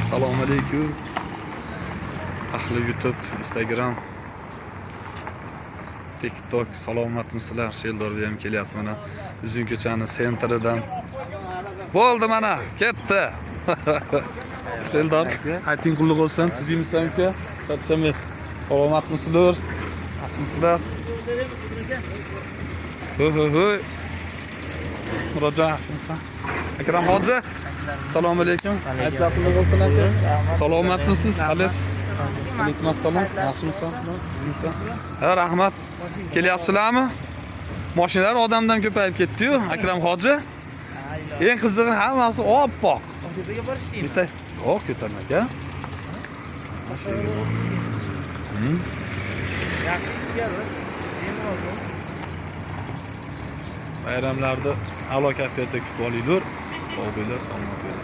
Assalomu alaykum. Ahli YouTube, Instagram, TikTok, salomatmisizlar? Sheldorga ham kelyapti mana. Uzun ko'chani sentridan. Bo'ldi mana, ketdi. Sheldor, ayting qulluq bo'lsin. Tuzingizmi aka? Charchamay. Salomatmisizlar? Yaxshimisizlar? Hoy. Murojon, yaxshimisan? Akram hoji. Assalomu alaykum. Aytlar qulluq bo'lsin aka. Salomatmisiz? Xalis. Alaykum assalom. Yaxshimisan? Tuzingizmi? Ha, rahmat. Kelyapsizlarmi? Mashinalar odamdan ko'payib ketdi-yu, Akram hoji. Eng qizig'i hammasi oppoq. Ko'chaga borishdingmi? Bitta. Yo'q, ko'tarma aka. Yaxshi ishga Bayramlarda alo kayfiyatda kutib olinglar. Sog' bo'linglar, salomat bo'ling.